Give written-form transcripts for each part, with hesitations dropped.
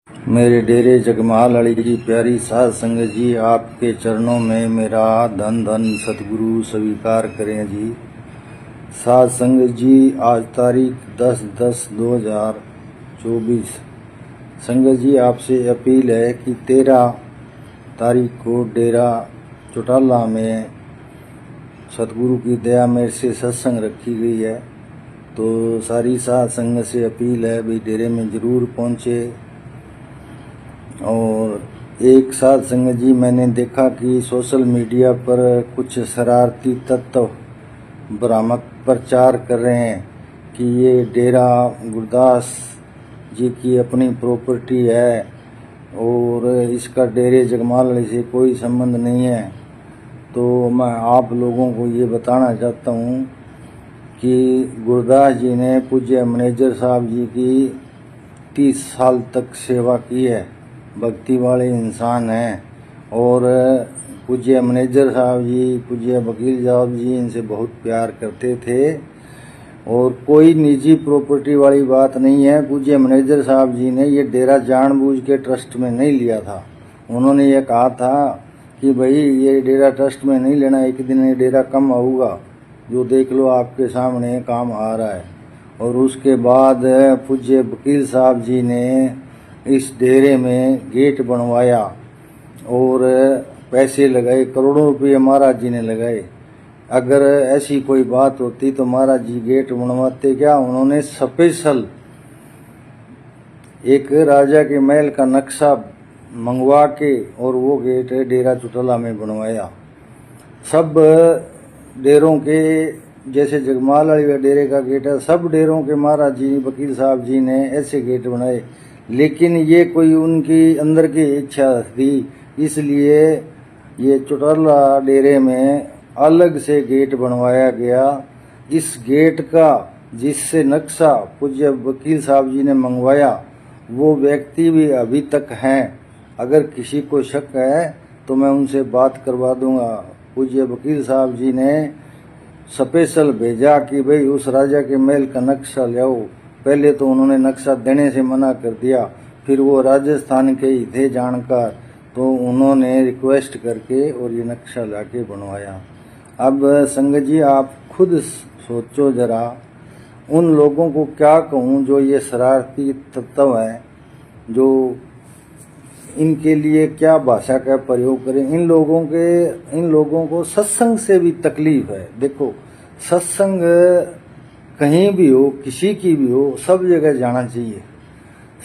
मेरे डेरे जगमाल अली की प्यारी साध संगत जी, आपके चरणों में मेरा धन धन सतगुरु स्वीकार करें जी। साध संगत जी, आज तारीख 10/10/2024। संगत जी, आपसे अपील है कि 13 तारीख को डेरा चौटाला में सतगुरु की दया मेरे से सत्संग रखी गई है। तो सारी साध संगत से अपील है भाई डेरे में ज़रूर पहुँचे। और एक साथ संगत जी, मैंने देखा कि सोशल मीडिया पर कुछ शरारती तत्व भ्रामक प्रचार कर रहे हैं कि ये डेरा गुरदास जी की अपनी प्रॉपर्टी है और इसका डेरे जगमाल से कोई संबंध नहीं है। तो मैं आप लोगों को ये बताना चाहता हूँ कि गुरदास जी ने पूज्य मैनेजर साहब जी की 30 साल तक सेवा की है, भक्ति वाले इंसान हैं। और पूज्य मैनेजर साहब जी, पूज्य वकील साहब जी इनसे बहुत प्यार करते थे और कोई निजी प्रॉपर्टी वाली बात नहीं है। पूज्य मैनेजर साहब जी ने ये डेरा जानबूझ के ट्रस्ट में नहीं लिया था। उन्होंने ये कहा था कि भाई ये डेरा ट्रस्ट में नहीं लेना, एक दिन ये डेरा कम आऊगा, जो देख लो आपके सामने काम आ रहा है। और उसके बाद पूज्य वकील साहब जी ने इस डेरे में गेट बनवाया और पैसे लगाए, करोड़ों रुपये महाराज जी ने लगाए। अगर ऐसी कोई बात होती तो महाराज जी गेट बनवाते क्या? उन्होंने स्पेशल एक राजा के महल का नक्शा मंगवा के और वो गेट डेरा चौटाला में बनवाया। सब डेरों के जैसे जगमाल वाले डेरे का गेट है, सब डेरों के महाराज जी वकील साहब जी ने ऐसे गेट बनाए। लेकिन ये कोई उनकी अंदर की इच्छा थी, इसलिए ये चौटाला डेरे में अलग से गेट बनवाया गया। इस गेट का जिससे नक्शा पूज्य वकील साहब जी ने मंगवाया वो व्यक्ति भी अभी तक हैं। अगर किसी को शक है तो मैं उनसे बात करवा दूंगा। पूज्य वकील साहब जी ने स्पेशल भेजा कि भाई उस राजा के महल का नक्शा ले आओ। पहले तो उन्होंने नक्शा देने से मना कर दिया, फिर वो राजस्थान के ही थे जानकार, तो उन्होंने रिक्वेस्ट करके और ये नक्शा लाके बनवाया। अब संगत जी, आप खुद सोचो जरा, उन लोगों को क्या कहूँ जो ये शरारती तत्व हैं, जो इनके लिए क्या भाषा का प्रयोग करें। इन लोगों को सत्संग से भी तकलीफ है। देखो, सत्संग कहीं भी हो, किसी की भी हो, सब जगह जाना चाहिए।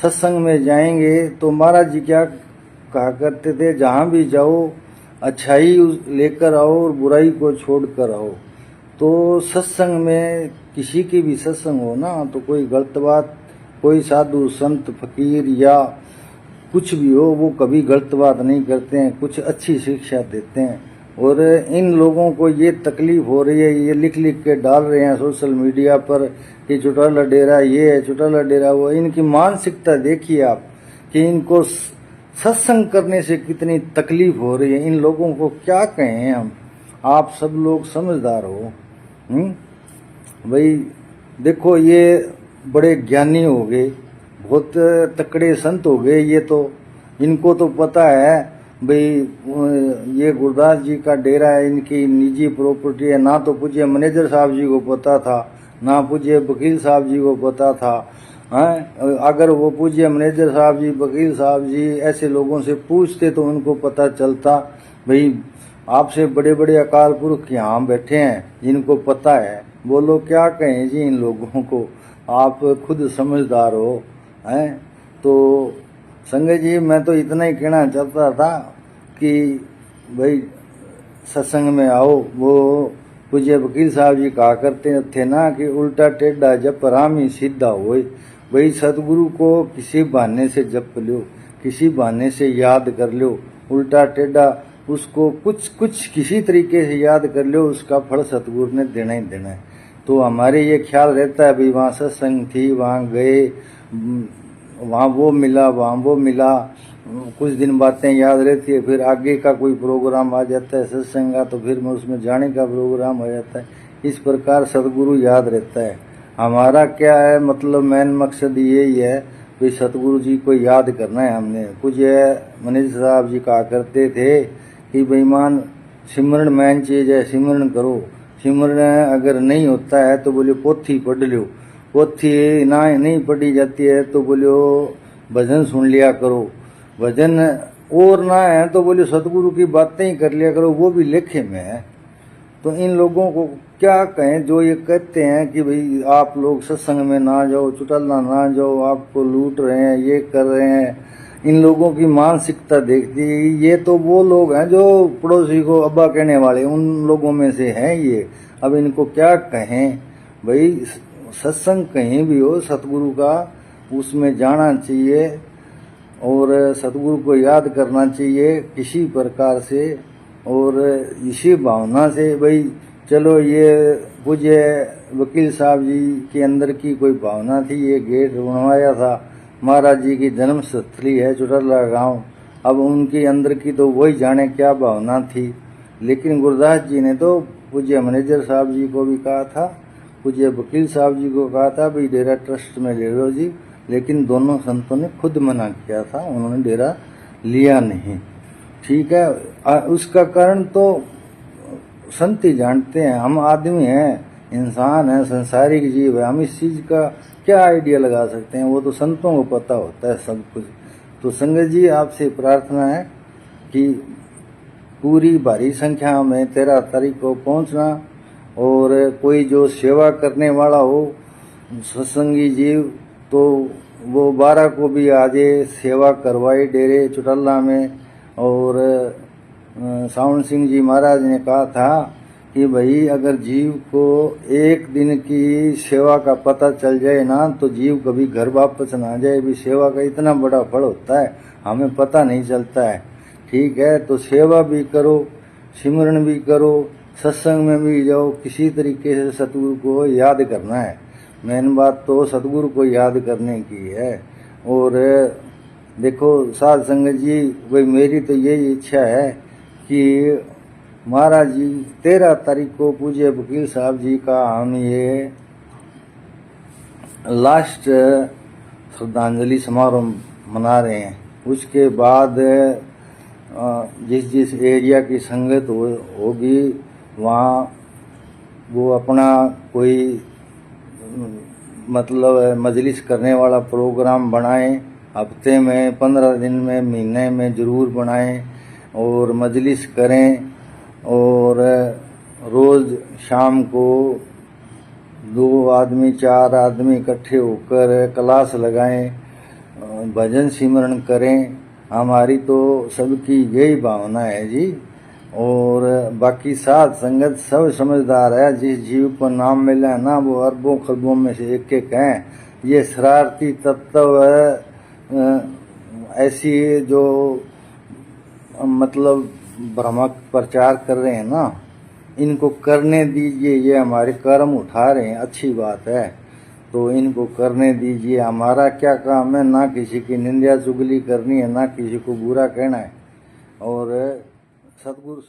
सत्संग में जाएंगे तो महाराज जी क्या कहा करते थे, जहाँ भी जाओ अच्छाई लेकर आओ और बुराई को छोड़ कर आओ। तो सत्संग में किसी की भी सत्संग हो ना, तो कोई गलत बात, कोई साधु संत फकीर या कुछ भी हो, वो कभी गलत बात नहीं करते हैं, कुछ अच्छी शिक्षा देते हैं। और इन लोगों को ये तकलीफ हो रही है, ये लिख लिख के डाल रहे हैं सोशल मीडिया पर कि चौटाला डेरा ये है, चौटाला डेरा वो। इनकी मानसिकता देखिए आप कि इनको सत्संग करने से कितनी तकलीफ हो रही है। इन लोगों को क्या कहें हम, आप सब लोग समझदार हो। भाई देखो, ये बड़े ज्ञानी हो गए, बहुत तकड़े संत हो गए। ये तो इनको तो पता है भाई ये गुरदास जी का डेरा है, इनकी निजी प्रॉपर्टी है। ना तो पूज्य मैनेजर साहब जी को पता था, ना पूज्य वकील साहब जी को पता था। अगर वो पूज्य मैनेजर साहब जी, वकील साहब जी ऐसे लोगों से पूछते तो उनको पता चलता। भाई आपसे बड़े बड़े अकाल पुरख यहाँ बैठे हैं, जिनको पता है। बोलो क्या कहें जी इन लोगों को, आप खुद समझदार हो। हैं तो संगत जी, मैं तो इतना ही कहना चाहता था कि भाई सत्संग में आओ। वो पूज्य वकील साहब जी कहा करते थे ना कि उल्टा टेढ़ा जप रामी सीधा होए। भाई सतगुरु को किसी बहाने से जप लो, किसी बहाने से याद कर लो। उल्टा टेढ़ा उसको कुछ किसी तरीके से याद कर लो, उसका फल सतगुरु ने देना ही देना है। तो हमारे ये ख्याल रहता है भाई वहाँ सत्संग थी, वहाँ गए, वहाँ वो मिला, वहाँ वो मिला, कुछ दिन बातें याद रहती है। फिर आगे का कोई प्रोग्राम आ जाता है सत्संग का, तो फिर उसमें जाने का प्रोग्राम हो जाता है। इस प्रकार सतगुरु याद रहता है। हमारा क्या है मतलब, मेन मकसद यही है भाई सतगुरु जी को याद करना है हमने। कुछ मनीष साहब जी कहा करते थे कि बेईमान सिमरन मैन चीज है, सिमरन करो। सिमरन अगर नहीं होता है तो बोले पोथी पढ़ लो, पोथी ना नहीं पढ़ी जाती है तो बोलो भजन सुन लिया करो, भजन और ना है तो बोले सतगुरु की बातें ही कर लिया करो, वो भी लेखे में है। तो इन लोगों को क्या कहें जो ये कहते हैं कि भाई आप लोग सत्संग में ना जाओ, चुटल्ला ना जाओ, आपको लूट रहे हैं, ये कर रहे हैं। इन लोगों की मानसिकता देखती, ये तो वो लोग हैं जो पड़ोसी को अब्बा कहने वाले, उन लोगों में से हैं ये। अब इनको क्या कहें भाई, सत्संग कहीं भी हो सतगुरु का उसमें जाना चाहिए और सतगुरु को याद करना चाहिए किसी प्रकार से, और इसी भावना से भाई चलो ये पूज्य वकील साहब जी के अंदर की कोई भावना थी, ये गेट बनवाया था। महाराज जी की जन्म स्थली है चुटल्ला गांव, अब उनके अंदर की तो वही जाने क्या भावना थी। लेकिन गुरुदास जी ने तो पूज्य मैनेजर साहब जी को भी कहा था, पूज्य वकील साहब जी को कहा था भाई डेरा ट्रस्ट में ले लो जी, लेकिन दोनों संतों ने खुद मना किया था, उन्होंने डेरा लिया नहीं। ठीक है, उसका कारण तो संत ही जानते हैं। हम आदमी हैं, इंसान हैं, संसारिक जीव है, हम इस चीज का क्या आइडिया लगा सकते हैं, वो तो संतों को पता होता है सब कुछ। तो संगत जी आपसे प्रार्थना है कि पूरी भारी संख्या में 13 तारीख को पहुंचना, और कोई जो सेवा करने वाला हो सत्संगी जीव तो वो 12 को भी आजे सेवा करवाई डेरे चुटल्ला में। और सावन सिंह जी महाराज ने कहा था कि भाई अगर जीव को एक दिन की सेवा का पता चल जाए ना तो जीव कभी घर वापस ना जाए। भी सेवा का इतना बड़ा फल होता है, हमें पता नहीं चलता है। ठीक है, तो सेवा भी करो, सिमरन भी करो, सत्संग में भी जाओ, किसी तरीके से सतगुरु को याद करना है। मेन बात तो सतगुरु को याद करने की है। और देखो साध संगत जी, भाई मेरी तो यही इच्छा है कि महाराज जी 13 तारीख को पूज्य वकील साहब जी का हम ये लास्ट श्रद्धांजलि समारोह मना रहे हैं। उसके बाद जिस जिस एरिया की संगत होगी वहाँ वो अपना कोई मतलब मजलिस करने वाला प्रोग्राम बनाएं, हफ्ते में, 15 दिन में, महीने में जरूर बनाएं और मजलिस करें। और रोज़ शाम को 2 आदमी 4 आदमी इकट्ठे होकर क्लास लगाएं, भजन सिमरन करें। हमारी तो सबकी यही भावना है जी। और बाकी साध संगत सब समझदार है, जिस जीव को नाम मिला है ना वो अरबों खरबों में से एक एक हैं। ये शरारती तत्व ऐसी जो मतलब भ्रामक प्रचार कर रहे हैं ना, इनको करने दीजिए। ये हमारे कर्म उठा रहे हैं, अच्छी बात है, तो इनको करने दीजिए। हमारा क्या काम है, ना किसी की निंदा चुगली करनी है, ना किसी को बुरा कहना है। और सतगुरु